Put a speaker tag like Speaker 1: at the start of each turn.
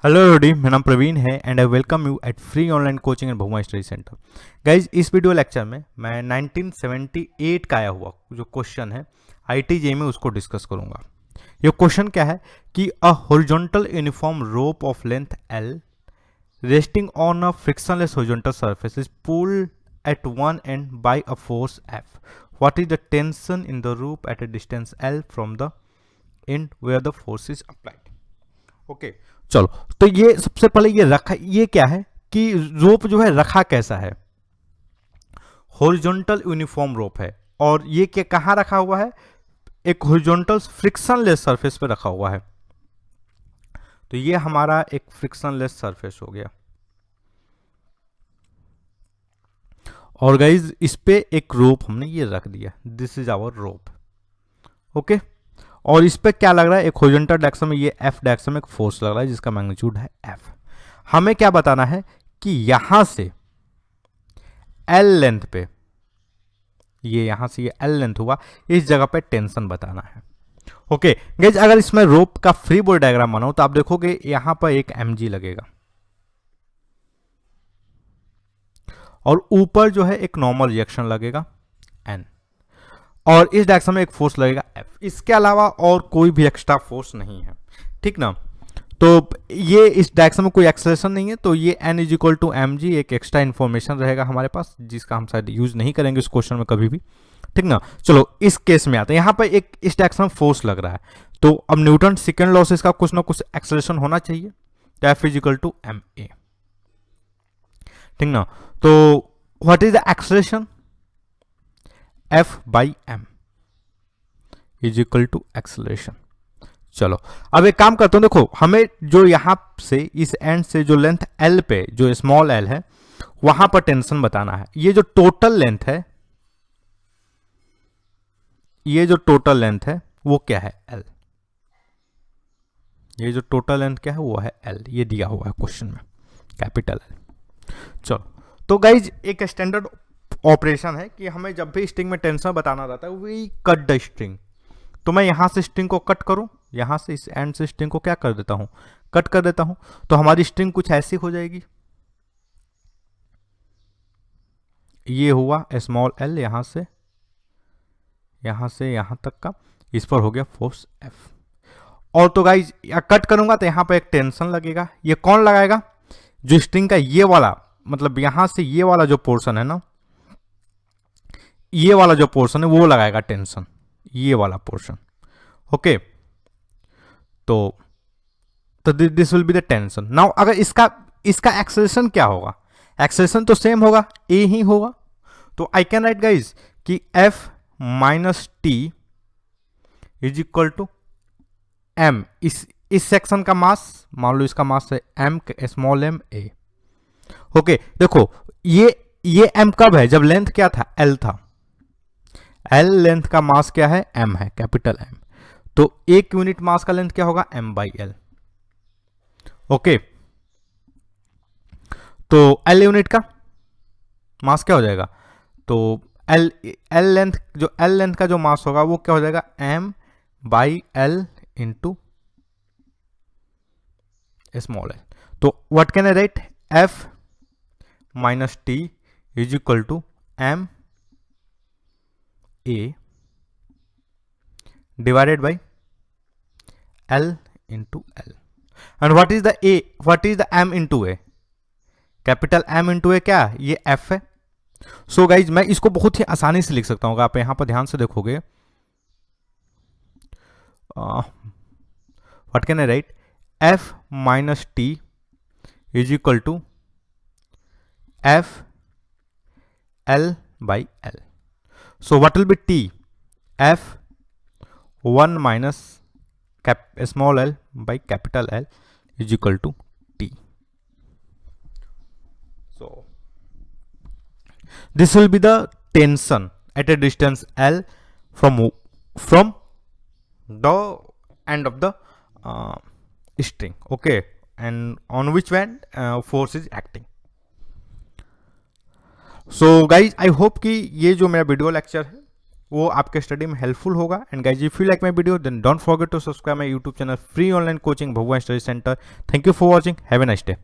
Speaker 1: Hello everybody, मेरा नाम प्रवीण है and I welcome you at free online coaching and Bhuma study centre. Guys, इस video lecture में मैं 1978 का आया हुआ जो क्वेश्चन है आईटीजे में उसको डिस्कस करूंगा। ये क्वेश्चन क्या है कि a horizontal uniform rope of length L resting on a frictionless horizontal surface is pulled at one end by a force F. What is the tension in the rope at a distance L from the end where the force is applied? Okay. चलो, तो ये सबसे पहले ये रखा, ये क्या है कि रोप जो है रखा कैसा है, हॉरिजॉन्टल यूनिफॉर्म रोप है और ये क्या कहाँ रखा हुआ है, एक हॉरिजॉन्टल फ्रिक्शनलेस सरफेस पे रखा हुआ है। तो ये हमारा एक फ्रिक्शनलेस सरफेस हो गया और गाइज इस पे एक रोप हमने ये रख दिया, this is our rope. Okay, और इस पे क्या लग रहा है, एक हॉरिजॉन्टल डायरेक्शन में ये एफ डायरेक्शन में एक फोर्स लग रहा है जिसका मैग्नीट्यूड है एफ। हमें क्या बताना है कि यहां से एल लेंथ पे, ये यहां से ये एल लेंथ हुआ, इस जगह पे टेंशन बताना है। ओके गाइज, अगर इसमें रोप का फ्री बॉडी डायग्राम बनाओ तो आप देखोगे यहां पर एक mg लगेगा और ऊपर जो है एक नॉर्मल रिएक्शन लगेगा n, और इस डायरेक्शन में एक फोर्स लगेगा F। इसके अलावा और कोई भी एक्स्ट्रा फोर्स नहीं है, ठीक ना। तो ये इस डायरेक्शन में कोई एक्सेलरेशन नहीं है, तो ये n is equal to M G एक एक्स्ट्रा इन्फॉर्मेशन रहेगा हमारे पास जिसका हम शायद यूज नहीं करेंगे इस क्वेश्चन में कभी भी, ठीक ना। चलो इस केस में आते हैं, यहाँ पर एक इस डायरेक्शन में फोर्स लग रहा है, तो अब न्यूटन सेकेंड लॉ से इसका कुछ ना कुछ एक्सेलरेशन होना चाहिए, तो F is equal to M A, ठीक ना। तो what is the acceleration, F by एम इज इक्वल टू एक्सेलरेशन। चलो अब एक काम करता हूं, देखो हमें जो यहां से इस एंड से जो लेंथ L पे जो स्मॉल l है वहां पर टेंशन बताना है। ये जो टोटल लेंथ है, ये जो टोटल लेंथ है वो क्या है L, ये जो टोटल लेंथ क्या है वो है L, ये दिया हुआ है क्वेश्चन में कैपिटल L। चलो तो गाइज एक स्टैंडर्ड ऑपरेशन है कि हमें जब भी स्ट्रिंग में टेंशन बताना रहता है वी कट द स्ट्रिंग। तो मैं यहां से स्ट्रिंग को कट करूं, यहां से इस एंड से स्ट्रिंग को क्या कर देता हूं, कट कर देता हूं, तो हमारी स्ट्रिंग कुछ ऐसी हो जाएगी। ये हुआ स्मॉल l यहां से यहां तक का, इस पर हो गया फोर्स F। और तो गाइज कट करूंगा तो यहां पर एक टेंशन लगेगा, ये कौन लगाएगा, जो स्ट्रिंग का ये वाला, मतलब यहां से ये वाला जो पोर्शन है ना, ये वाला जो पोर्शन है वो लगाएगा टेंशन, ये वाला पोर्शन। ओके, तो this will be the tension. Now अगर इसका एक्सेलरेशन क्या होगा, एक्सेलरेशन तो सेम होगा, ए ही होगा। तो आई कैन राइट गाइज कि F minus T is equal to M, इस सेक्शन का मास, मान लो इसका मास है m small m a। Okay देखो ये m कब है, जब लेंथ क्या था l था, l लेंथ का मास क्या है m है, कैपिटल M। तो एक यूनिट मास का लेंथ क्या होगा m बाई l। ओके, तो l यूनिट का मास क्या हो जाएगा, तो l लेंथ, जो l लेंथ का जो मास होगा वो क्या हो जाएगा m by l into small l। तो what can I write, F minus T is equal to m a divided by L into L। and what is the A, what is the M into A, capital M into A क्या, ये F है। So guys मैं इसको बहुत ही आसानी से लिख सकता हूँ, आप यहां पर ध्यान से देखोगे, what can I write, F minus T is equal to F L by L। So what will be T, F 1 minus small l by capital L is equal to T। So this will be the tension at a distance L from the end of the string, okay, and on which end force is acting। So guys I hope कि ये जो मेरा video lecture है वो आपके study में helpful होगा। And guys if you like my video then don't forget to subscribe my YouTube channel free online coaching Bhagwan study center. Thank you for watching, have a nice day.